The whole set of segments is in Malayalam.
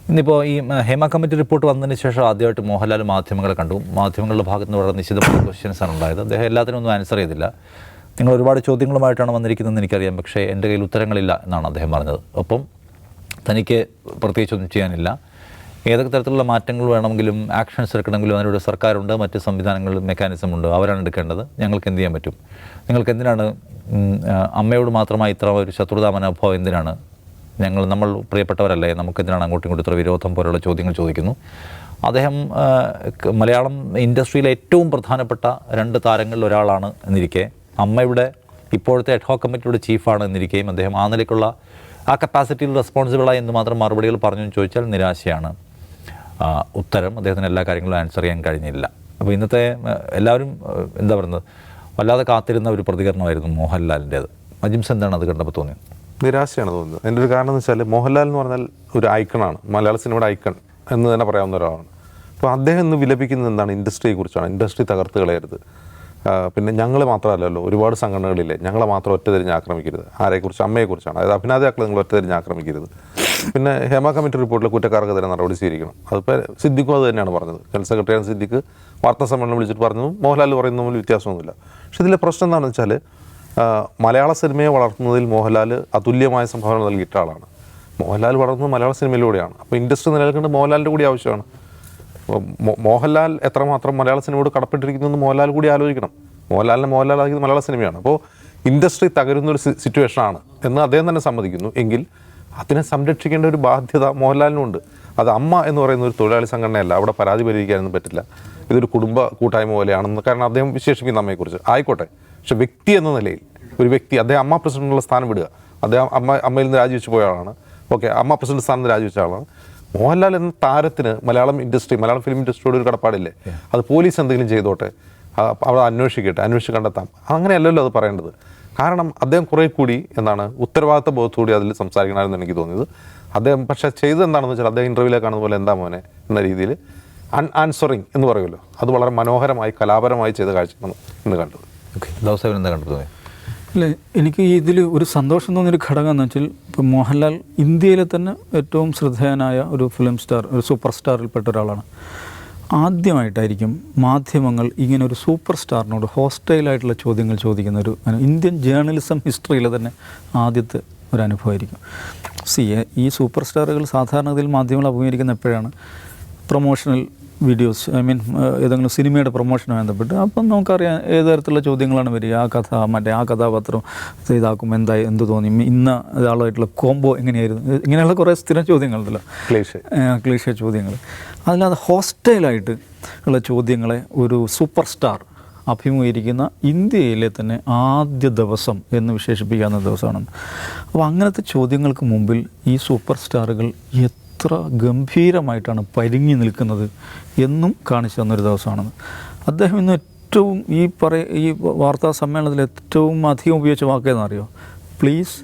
ഇന്നിപ്പോൾ ഈ ഹേമ കമ്മിറ്റി റിപ്പോർട്ട് വന്നതിന് ശേഷം ആദ്യമായിട്ട് മോഹൻലാൽ മാധ്യമങ്ങളെ കണ്ടു. മാധ്യമങ്ങളുടെ ഭാഗത്ത് നിന്ന് വളരെ നിശ്ചിതമായ ക്വസ്റ്റ്യൻസാണ് ഉണ്ടായത്. അദ്ദേഹം എല്ലാത്തിനും ഒന്നും ആൻസർ ചെയ്തില്ല. നിങ്ങൾ ഒരുപാട് ചോദ്യങ്ങളുമായിട്ടാണ് വന്നിരിക്കുന്നതെന്ന് എനിക്കറിയാം, പക്ഷേ എൻ്റെ കയ്യിൽ ഉത്തരങ്ങളില്ല എന്നാണ് അദ്ദേഹം പറഞ്ഞത്. ഒപ്പം തനിക്ക് പ്രത്യേകിച്ചൊന്നും ചെയ്യാനില്ല, ഏതൊക്കെ തരത്തിലുള്ള മാറ്റങ്ങൾ വേണമെങ്കിലും ആക്ഷൻസ് എടുക്കണമെങ്കിലും അതിനൊരു സർക്കാരുണ്ട്, മറ്റ് സംവിധാനങ്ങൾ മെക്കാനിസം ഉണ്ട്, അവരാണ് എടുക്കേണ്ടത്. ഞങ്ങൾക്ക് എന്ത് ചെയ്യാൻ പറ്റും? നിങ്ങൾക്ക് എന്തിനാണ് അമ്മയോട് മാത്രമായി ഇത്ര ഒരു ശത്രുതാ മനോഭാവം? എന്തിനാണ്? നമ്മൾ പ്രിയപ്പെട്ടവരല്ലേ, നമുക്കെന്തിനാണ് അങ്ങോട്ടും ഇങ്ങോട്ടും ഇത്ര വിരോധം പോലുള്ള ചോദ്യങ്ങൾ ചോദിക്കുന്നു. അദ്ദേഹം മലയാളം ഇൻഡസ്ട്രിയിലെ ഏറ്റവും പ്രധാനപ്പെട്ട 2 താരങ്ങളിൽ ഒരാളാണ് എന്നിരിക്കെ, അമ്മയുടെ ഇപ്പോഴത്തെ അഡ്ഹോക് കമ്മിറ്റിയുടെ ചീഫാണ് എന്നിരിക്കുകയും അദ്ദേഹം ആ നിലയ്ക്കുള്ള ആ കപ്പാസിറ്റിയിൽ റെസ്പോൺസിബിളായി എന്ന് മാത്രം മറുപടികൾ പറഞ്ഞു ചോദിച്ചാൽ നിരാശയാണ് ഉത്തരം. അദ്ദേഹത്തിന് എല്ലാ കാര്യങ്ങളും ആൻസർ ചെയ്യാൻ കഴിഞ്ഞില്ല. അപ്പോൾ ഇന്നത്തെ എല്ലാവരും എന്താ പറയുന്നത്, വല്ലാതെ കാത്തിരുന്ന ഒരു പ്രതികരണമായിരുന്നു മോഹൻലാലിൻ്റേത്. മജിംസ് എന്താണ് അത് കണ്ടപ്പോൾ തോന്നിയത്? നിരാശയാണ് തോന്നുന്നത്. എൻ്റെ ഒരു കാരണം എന്ന് വെച്ചാൽ മോഹൻലാൽ എന്ന് പറഞ്ഞാൽ ഒരു ഐക്കണാണ്, മലയാള സിനിമയുടെ ഐക്കൺ എന്ന് തന്നെ പറയാവുന്ന ഒരാളാണ്. അപ്പോൾ അദ്ദേഹം ഇന്ന് വിലപിക്കുന്നത് എന്താണ്? ഇൻഡസ്ട്രിയെക്കുറിച്ചാണ്. ഇൻഡസ്ട്രി തകർത്ത് കളയരുത്, പിന്നെ ഞങ്ങൾ മാത്രമല്ലല്ലോ, ഒരുപാട് സംഘടനകളില്ലേ, ഞങ്ങളെ മാത്രം ഒറ്റതിരിഞ്ഞ് ആക്രമിക്കരുത്. ആരെക്കുറിച്ച്? അമ്മയെക്കുറിച്ചാണ്. അതായത് അഭിനേതാക്കളെ നിങ്ങൾ ഒറ്റതിരിഞ്ഞ് ആക്രമിക്കരുത്. പിന്നെ ഹേമ കമ്മിറ്റി റിപ്പോർട്ടിൽ കുറ്റക്കാർക്കെതിരെ നടപടി സ്വീകരിക്കണം. അതിപ്പോൾ സിദ്ദിഖും അത് തന്നെയാണ് പറഞ്ഞത്. ജനറൽ സെക്രട്ടറിയാണ് സിദ്ദിഖ് വാർത്താ സമ്മേളനം വിളിച്ചിട്ട് പറഞ്ഞതും മോഹൻലാൽ പറയുന്നതും തമ്മിൽ വ്യത്യാസമൊന്നുമില്ല. പക്ഷേ ഇതിലെ പ്രശ്നം എന്താണെന്ന് വെച്ചാൽ മലയാള സിനിമയെ വളർത്തുന്നതിൽ മോഹൻലാൽ അതുല്യമായ സംഭാവന നൽകിയിട്ട ആളാണ്. മോഹൻലാൽ വളർന്നത് മലയാള സിനിമയിലൂടെയാണ്. അപ്പോൾ ഇൻഡസ്ട്രി നിലനിൽക്കേണ്ടത് മോഹൻലാലിൻ്റെ കൂടി ആവശ്യമാണ്. മോഹൻലാൽ എത്രമാത്രം മലയാള സിനിമയോട് കടപ്പെട്ടിരിക്കുന്നു എന്ന് മോഹൻലാൽ കൂടി ആലോചിക്കണം. മോഹൻലാലാക്കിയത് മലയാള സിനിമയാണ്. അപ്പോൾ ഇൻഡസ്ട്രി തകരുന്നൊരു സിറ്റുവേഷനാണ് എന്ന് അദ്ദേഹം തന്നെ സമ്മതിക്കുന്നു. എങ്കിൽ അതിനെ സംരക്ഷിക്കേണ്ട ഒരു ബാധ്യത മോഹൻലാലിനുണ്ട്. അത് അമ്മ എന്ന് പറയുന്ന ഒരു തൊഴിലാളി സംഘടനയല്ല, അവിടെ പരാതി പരിഹരിക്കാനൊന്നും പറ്റില്ല. ഇതൊരു കുടുംബ കൂട്ടായ്മ പോലെയാണെന്ന് കാരണം അദ്ദേഹം വിശേഷിപ്പിക്കുന്ന അമ്മയെക്കുറിച്ച് ആയിക്കോട്ടെ. പക്ഷെ വ്യക്തി എന്ന നിലയിൽ ഒരു വ്യക്തി, അദ്ദേഹം അമ്മ പ്രസിഡന്റിനുള്ള സ്ഥാനം വിടുക, അദ്ദേഹം അമ്മയിൽ നിന്ന് രാജിവെച്ച് പോയ ആളാണ്. ഓക്കെ, അമ്മ പ്രസിഡന്റ് സ്ഥാനത്ത് രാജിവെച്ച ആളാണ്. മോഹൻലാൽ എന്ന താരത്തിന് മലയാളം ഫിലിം ഇൻഡസ്ട്രിയോട് ഒരു കടപ്പാടില്ലേ? അത് പോലീസ് എന്തെങ്കിലും ചെയ്തോട്ടെ, അവിടെ അന്വേഷിച്ച് കണ്ടെത്താം. അങ്ങനെയല്ലല്ലോ അത് പറയേണ്ടത്. കാരണം അദ്ദേഹം കുറേ കൂടി ഉത്തരവാദിത്ത ബോധത്തോടെ അതിൽ സംസാരിക്കണമെന്ന് എനിക്ക് തോന്നിയത്. അദ്ദേഹം പക്ഷേ ചെയ്തത് എന്താണെന്ന് വെച്ചാൽ അദ്ദേഹം ഇൻ്റർവ്യൂവിലെ കാണുന്ന പോലെ എന്താ മോനെ എന്ന രീതിയിൽ ആൻസറിങ് എന്ന് പറയുമല്ലോ, അത് വളരെ മനോഹരമായി കലാപരമായി ചെയ്ത കാഴ്ചയാണ് ഇന്ന് കണ്ടത്. എന്താ കണ്ടത്? അല്ലേ, എനിക്ക് ഇതിൽ ഒരു സന്തോഷം തോന്നിയൊരു ഘടകം എന്ന് വെച്ചാൽ, ഇപ്പോൾ മോഹൻലാൽ ഇന്ത്യയിലെ തന്നെ ഏറ്റവും ശ്രദ്ധേയനായ ഒരു ഫിലിം സ്റ്റാർ, ഒരു സൂപ്പർ സ്റ്റാറിൽപ്പെട്ട ഒരാളാണ്. ആദ്യമായിട്ടായിരിക്കും മാധ്യമങ്ങൾ ഇങ്ങനെ ഒരു സൂപ്പർ സ്റ്റാറിനോട് ഹോസ്റ്റൈലായിട്ടുള്ള ചോദ്യങ്ങൾ ചോദിക്കുന്ന ഒരു ഇന്ത്യൻ ജേർണലിസം ഹിസ്റ്ററിയിലെ തന്നെ ആദ്യത്തെ ഒരു അനുഭവമായിരിക്കും. ഈ സൂപ്പർ സ്റ്റാറുകൾ സാധാരണഗതിയിൽ മാധ്യമങ്ങൾ അഭിമുഖീകരിക്കുന്ന എപ്പോഴാണ്? പ്രൊമോഷണൽ വീഡിയോസ്, ഏതെങ്കിലും സിനിമയുടെ പ്രൊമോഷനുമായി ബന്ധപ്പെട്ട്. അപ്പം നമുക്കറിയാം ഏത് തരത്തിലുള്ള ചോദ്യങ്ങളാണ് വരിക. ആ കഥാപാത്രം ഇതാക്കും, എന്ത് തോന്നി, ഇന്ന ഒരാളായിട്ടുള്ള കോംബോ എങ്ങനെയായിരുന്നു, ഇങ്ങനെയുള്ള കുറേ സ്ഥിരം ചോദ്യങ്ങളുണ്ടല്ലോ, ക്ലീഷേ ചോദ്യങ്ങൾ. അതില്ലാതെ ഹോസ്റ്റൈലായിട്ട് ഉള്ള ചോദ്യങ്ങളെ ഒരു സൂപ്പർ സ്റ്റാർ അഭിമുഖീകരിക്കുന്ന ഇന്ത്യയിലെ തന്നെ ആദ്യ ദിവസം എന്ന് വിശേഷിപ്പിക്കാവുന്ന ദിവസമാണ്. അപ്പോൾ അങ്ങനത്തെ ചോദ്യങ്ങൾക്ക് മുമ്പിൽ ഈ സൂപ്പർ സ്റ്റാറുകൾ എത്ര ഗംഭീരമായിട്ടാണ് പരിങ്ങി നിൽക്കുന്നത് എന്നും കാണിച്ചു തന്നൊരു ദിവസമാണെന്ന്. അദ്ദേഹം ഇന്ന് ഏറ്റവും ഈ വാർത്താ സമ്മേളനത്തിൽ ഏറ്റവും അധികം ഉപയോഗിച്ച വാക്കേതെന്നറിയോ? പ്ലീസ്,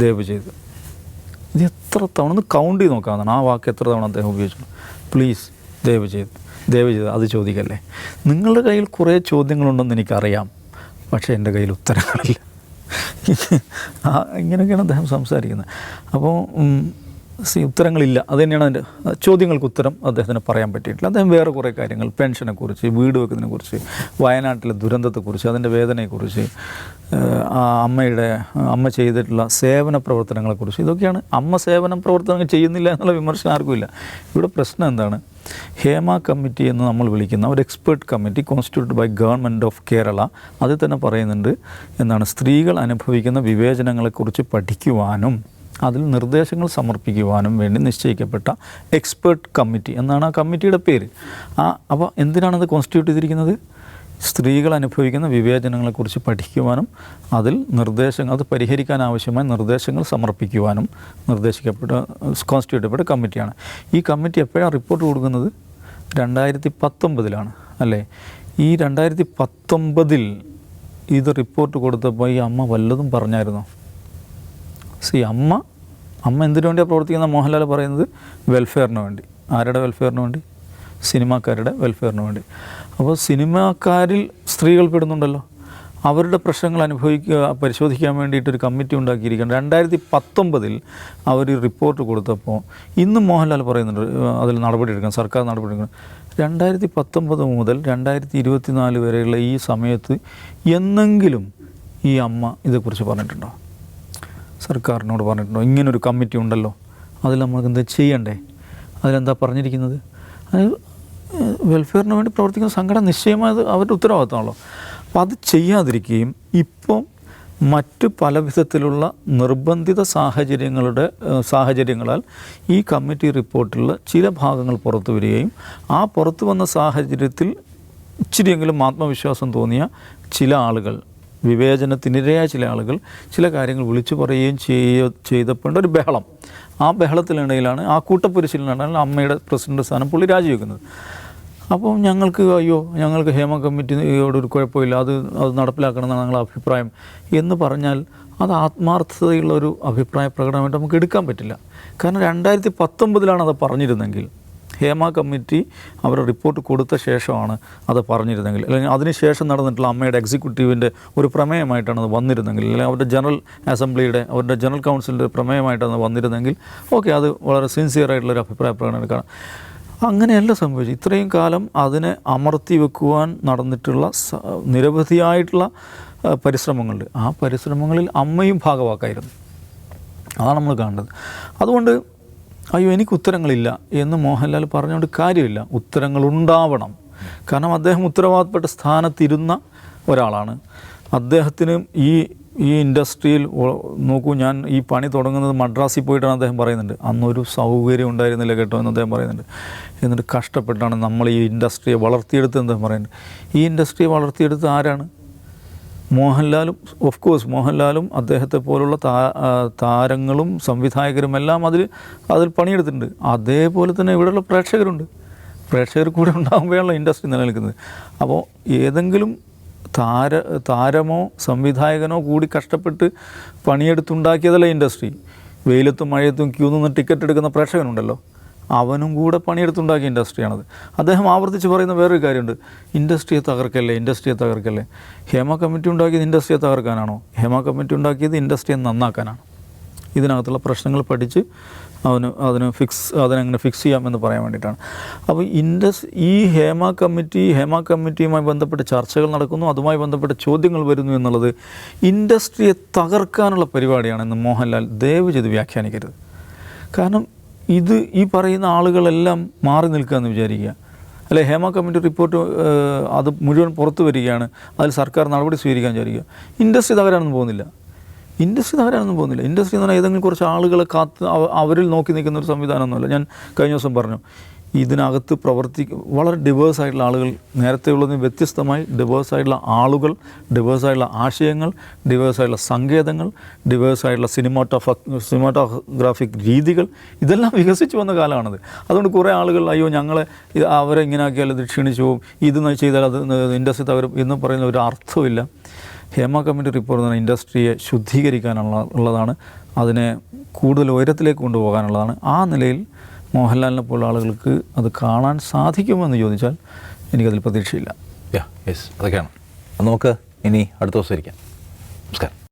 ദയവ് ചെയ്ത്. ഇത് എത്ര തവണ ഒന്ന് കൗണ്ട് ചെയ്ത് നോക്കാവുന്നതാണ് ആ വാക്ക് എത്ര തവണ അദ്ദേഹം ഉപയോഗിച്ചു. പ്ലീസ്, ദയവ് ചെയ്ത് അത് ചോദിക്കല്ലേ. നിങ്ങളുടെ കയ്യിൽ കുറേ ചോദ്യങ്ങളുണ്ടെന്ന് എനിക്കറിയാം, പക്ഷേ എൻ്റെ കയ്യിൽ ഉത്തരങ്ങളില്ല. ഇങ്ങനെയൊക്കെയാണ് അദ്ദേഹം സംസാരിക്കുന്നത്. അപ്പോൾ ഉത്തരങ്ങളില്ല, അത് തന്നെയാണ് അതിൻ്റെ ചോദ്യങ്ങൾക്ക് ഉത്തരം അദ്ദേഹത്തിന് പറയാൻ പറ്റിയിട്ടില്ല. അദ്ദേഹം വേറെ കുറേ കാര്യങ്ങൾ, പെൻഷനെക്കുറിച്ച്, വീട് വെക്കുന്നതിനെക്കുറിച്ച്, വയനാട്ടിലെ ദുരന്തത്തെക്കുറിച്ച്, അതിൻ്റെ വേദനയെക്കുറിച്ച്, അമ്മ ചെയ്തിട്ടുള്ള സേവന പ്രവർത്തനങ്ങളെക്കുറിച്ച്, ഇതൊക്കെയാണ്. അമ്മ സേവന പ്രവർത്തനങ്ങൾ ചെയ്യുന്നില്ല എന്നുള്ള വിമർശനം ആർക്കുമില്ല. ഇവിടെ പ്രശ്നം എന്താണ്? ഹേമ കമ്മിറ്റി എന്ന് നമ്മൾ വിളിക്കുന്ന ഒരു expert committee constituted by government of Kerala, അതിൽ തന്നെ പറയുന്നുണ്ട് സ്ത്രീകൾ അനുഭവിക്കുന്ന വിവേചനങ്ങളെക്കുറിച്ച് പഠിക്കുവാനും അതിൽ നിർദ്ദേശങ്ങൾ സമർപ്പിക്കുവാനും വേണ്ടി നിശ്ചയിക്കപ്പെട്ട എക്സ്പേർട്ട് കമ്മിറ്റി എന്നാണ് ആ കമ്മിറ്റിയുടെ പേര്. അപ്പോൾ എന്തിനാണത് കോൺസ്റ്റിറ്റ്യൂട്ട് ചെയ്തിരിക്കുന്നത്? സ്ത്രീകൾ അനുഭവിക്കുന്ന വിവേചനങ്ങളെക്കുറിച്ച് പഠിക്കുവാനും അതിൽ അത് പരിഹരിക്കാൻ ആവശ്യമായ നിർദ്ദേശങ്ങൾ സമർപ്പിക്കുവാനും കോൺസ്റ്റിറ്റ്യൂട്ട് ചെയ്യപ്പെട്ട കമ്മിറ്റിയാണ്. ഈ കമ്മിറ്റി എപ്പോഴാണ് റിപ്പോർട്ട് കൊടുക്കുന്നത്? 2019 അല്ലേ? ഈ 2019 ഇത് റിപ്പോർട്ട് കൊടുത്തപ്പോൾ ഈ അമ്മ വല്ലതും പറഞ്ഞായിരുന്നോ? അമ്മ എന്തിനു വേണ്ടിയാണ് പ്രവർത്തിക്കുന്ന? മോഹൻലാൽ പറയുന്നത് വെൽഫെയറിന് വേണ്ടി. ആരുടെ വെൽഫെയറിന് വേണ്ടി? സിനിമാക്കാരുടെ വെൽഫെയറിന് വേണ്ടി. അപ്പോൾ സിനിമാക്കാരിൽ സ്ത്രീകൾ പെടുന്നുണ്ടല്ലോ. അവരുടെ പ്രശ്നങ്ങൾ പരിശോധിക്കാൻ വേണ്ടിയിട്ടൊരു കമ്മിറ്റി ഉണ്ടാക്കിയിരിക്കുകയാണ്. 2019 അവർ റിപ്പോർട്ട് കൊടുത്തപ്പോൾ ഇന്നും മോഹൻലാൽ പറയുന്നുണ്ട് അതിൽ നടപടിയെടുക്കണം, സർക്കാർ നടപടിയെടുക്കണം. 2019 മുതൽ 2024 വരെയുള്ള ഈ സമയത്ത് എന്നെങ്കിലും ഈ അമ്മ ഇതേക്കുറിച്ച് പറഞ്ഞിട്ടുണ്ടോ? സർക്കാരിനോട് പറഞ്ഞിട്ടുണ്ടോ ഇങ്ങനൊരു കമ്മിറ്റി ഉണ്ടല്ലോ, അതിൽ നമുക്ക് എന്താ ചെയ്യണ്ടേ? അതിലെന്താ പറഞ്ഞിരിക്കുന്നത്? അത് വെൽഫെയറിന് വേണ്ടി പ്രവർത്തിക്കുന്ന സംഘടന നിശ്ചയമായത് അവരുടെ ഉത്തരവാദിത്തമാണല്ലോ. അപ്പോൾ അത് ചെയ്യാതിരിക്കുകയും ഇപ്പം മറ്റ് പല വിധത്തിലുള്ള നിർബന്ധിത സാഹചര്യങ്ങളാൽ ഈ കമ്മിറ്റി റിപ്പോർട്ടിലുള്ള ചില ഭാഗങ്ങൾ പുറത്തു വരികയും ആ പുറത്തു വന്ന സാഹചര്യത്തിൽ ഇച്ചിരിയെങ്കിലും ആത്മവിശ്വാസം തോന്നിയ ചില ആളുകൾ, വിവേചനത്തിനിരയായ ചില ആളുകൾ ചില കാര്യങ്ങൾ വിളിച്ചു പറയുകയും ചെയ്തപ്പോഴുണ്ട് ഒരു ബഹളം. ആ ബഹളത്തിനിടയിലാണ്, ആ കൂട്ടപ്പരിശീലനമാണ് അമ്മയുടെ പ്രസിഡന്റ് സ്ഥാനം പുള്ളി രാജിവെക്കുന്നത്. അപ്പോൾ ഞങ്ങൾക്ക് ഹേമ കമ്മിറ്റിയോട് ഒരു കുഴപ്പമില്ല, അത് നടപ്പിലാക്കണമെന്നാണ് ഞങ്ങളുടെ അഭിപ്രായം എന്ന് പറഞ്ഞാൽ അത് ആത്മാർത്ഥതയുള്ളൊരു അഭിപ്രായ പ്രകടനമായിട്ട് നമുക്ക് എടുക്കാൻ പറ്റില്ല. കാരണം 2019 അത് പറഞ്ഞിരുന്നെങ്കിൽ, ഹേമ കമ്മിറ്റി അവരുടെ റിപ്പോർട്ട് കൊടുത്ത ശേഷമാണ് അത് പറഞ്ഞിരുന്നെങ്കിൽ, അല്ലെങ്കിൽ അതിനുശേഷം നടന്നിട്ടുള്ള അമ്മയുടെ എക്സിക്യൂട്ടീവിൻ്റെ ഒരു പ്രമേയമായിട്ടാണ് അത് വന്നിരുന്നെങ്കിൽ, അല്ലെങ്കിൽ അവരുടെ ജനറൽ അസംബ്ലിയുടെ, അവരുടെ ജനറൽ കൗൺസിലിൻ്റെ പ്രമേയമായിട്ടാണ് വന്നിരുന്നെങ്കിൽ ഓക്കെ, അത് വളരെ സിൻസിയറായിട്ടുള്ളൊരു അഭിപ്രായ പ്രകടനം എടുക്കണം. അങ്ങനെയല്ല സംഭവിച്ചു. ഇത്രയും കാലം അതിനെ അമർത്തി വെക്കുവാൻ നടന്നിട്ടുള്ള നിരവധിയായിട്ടുള്ള പരിശ്രമങ്ങളുണ്ട്. ആ പരിശ്രമങ്ങളിൽ അമ്മയും ഭാഗവാക്കായിരുന്നു. അതാണ് നമ്മൾ കാണേണ്ടത്. അതുകൊണ്ട് എനിക്ക് ഉത്തരങ്ങളില്ല എന്ന് മോഹൻലാൽ പറഞ്ഞുകൊണ്ട് കാര്യമില്ല. ഉത്തരങ്ങളുണ്ടാവണം. കാരണം അദ്ദേഹം ഉത്തരവാദപ്പെട്ട സ്ഥാനത്തിരുന്ന ഒരാളാണ്. അദ്ദേഹത്തിന് ഈ ഇൻഡസ്ട്രിയിൽ നോക്കൂ, ഞാൻ ഈ പണി തുടങ്ങുന്നത് മദ്രാസിൽ പോയിട്ടാണ് അദ്ദേഹം പറയുന്നുണ്ട്. അന്നൊരു സൗകര്യം ഉണ്ടായിരുന്നില്ല കേട്ടോ എന്ന് അദ്ദേഹം പറയുന്നുണ്ട്. എന്നിട്ട് കഷ്ടപ്പെട്ടാണ് നമ്മൾ ഈ ഇൻഡസ്ട്രിയെ വളർത്തിയെടുത്തത് അദ്ദേഹം പറയുന്നുണ്ട്. ഈ ഇൻഡസ്ട്രിയെ വളർത്തിയെടുത്ത് ആരാണ്? മോഹൻലാലും. ഓഫ് കോഴ്സ് മോഹൻലാലും അദ്ദേഹത്തെ പോലുള്ള താരങ്ങളും സംവിധായകരും എല്ലാം അതിൽ പണിയെടുത്തിട്ടുണ്ട്. അതേപോലെ തന്നെ ഇവിടെയുള്ള പ്രേക്ഷകർ കൂടെ ഉണ്ടാകുമ്പോഴാണല്ലോ ഇൻഡസ്ട്രി നിലനിൽക്കുന്നത്. അപ്പോൾ ഏതെങ്കിലും താരമോ സംവിധായകനോ കൂടി കഷ്ടപ്പെട്ട് പണിയെടുത്തുണ്ടാക്കിയതല്ല ഇൻഡസ്ട്രി. വെയിലത്തും മഴയത്തും ക്യൂ നിന്ന് ടിക്കറ്റ് എടുക്കുന്ന പ്രേക്ഷകനുണ്ടല്ലോ, അവനും കൂടെ പണിയെടുത്തുണ്ടാക്കിയ ഇൻഡസ്ട്രിയാണത്. അദ്ദേഹം ആവർത്തിച്ച് പറയുന്ന വേറൊരു കാര്യമുണ്ട്, ഇൻഡസ്ട്രിയെ തകർക്കല്ലേ. ഹേമ കമ്മിറ്റി ഉണ്ടാക്കിയത് ഇൻഡസ്ട്രിയെ തകർക്കാനാണോ? ഹേമ കമ്മിറ്റി ഉണ്ടാക്കിയത് ഇൻഡസ്ട്രിയെ നന്നാക്കാനാണ്. ഇതിനകത്തുള്ള പ്രശ്നങ്ങൾ പഠിച്ച് അതിനെങ്ങനെ ഫിക്സ് ചെയ്യാമെന്ന് പറയാൻ വേണ്ടിയിട്ടാണ്. അപ്പോൾ ഈ ഹേമ കമ്മിറ്റിയുമായി ബന്ധപ്പെട്ട് ചർച്ചകൾ നടക്കുന്നു, അതുമായി ബന്ധപ്പെട്ട ചോദ്യങ്ങൾ വരുന്നു എന്നുള്ളത് ഇൻഡസ്ട്രിയെ തകർക്കാനുള്ള പരിപാടിയാണെന്ന് മോഹൻലാൽ ദയവ് ചെയ്ത് വ്യാഖ്യാനിക്കരുത്. കാരണം ഈ പറയുന്ന ആളുകളെല്ലാം മാറി നിൽക്കുക എന്ന് വിചാരിക്കുക. അല്ലെ, ഹേമ കമ്മിറ്റി റിപ്പോർട്ട് അത് മുഴുവൻ പുറത്തു വരികയാണ്, അതിൽ സർക്കാർ നടപടി സ്വീകരിക്കാൻ വിചാരിക്കുക. ഇൻഡസ്ട്രി തകരാനൊന്നും പോകുന്നില്ല. ഇൻഡസ്ട്രി എന്ന് പറഞ്ഞാൽ ഏതെങ്കിലും കുറച്ച് ആളുകളെ അവരിൽ നോക്കി നിൽക്കുന്ന ഒരു സംവിധാനമൊന്നുമല്ല. ഞാൻ കഴിഞ്ഞ ദിവസം പറഞ്ഞു, ഇതിനകത്ത് വളരെ ഡിവേഴ്സ് ആയിട്ടുള്ള ആളുകൾ, നേരത്തെ ഉള്ളതിന് വ്യത്യസ്തമായി ഡിവേഴ്സ് ആയിട്ടുള്ള ആളുകൾ, ഡിവേഴ്സ് ആയിട്ടുള്ള ആശയങ്ങൾ, ഡിവേഴ്സ് ആയിട്ടുള്ള സങ്കേതങ്ങൾ, ഡിവേഴ്സ് ആയിട്ടുള്ള സിനിമാറ്റോഗ്രാഫിക് രീതികൾ, ഇതെല്ലാം വികസിച്ച് വന്ന കാലമാണത്. അതുകൊണ്ട് കുറേ ആളുകൾ അവരെ ഇങ്ങനെ ആക്കിയാൽ ഇത് ക്ഷീണിച്ചു പോകും, ഇത് ചെയ്താൽ അത് ഇൻഡസ്ട്രി തകരും എന്ന് പറയുന്ന ഒരു അർത്ഥമില്ല. ഹേമ കമ്മിറ്റി റിപ്പോർട്ട് എന്ന് പറഞ്ഞാൽ ഇൻഡസ്ട്രിയെ ശുദ്ധീകരിക്കാനുള്ളതാണ്, അതിനെ കൂടുതൽ ഉയരത്തിലേക്ക് കൊണ്ടുപോകാനുള്ളതാണ്. ആ നിലയിൽ മോഹൻലാലിനെ പോലുള്ള ആളുകൾക്ക് അത് കാണാൻ സാധിക്കുമെന്ന് ചോദിച്ചാൽ എനിക്കതിൽ പ്രതീക്ഷയില്ല. അതൊക്കെയാണ്. നമുക്ക് ഇനി അടുത്ത ദിവസം ഇരിക്കാം. നമസ്കാരം.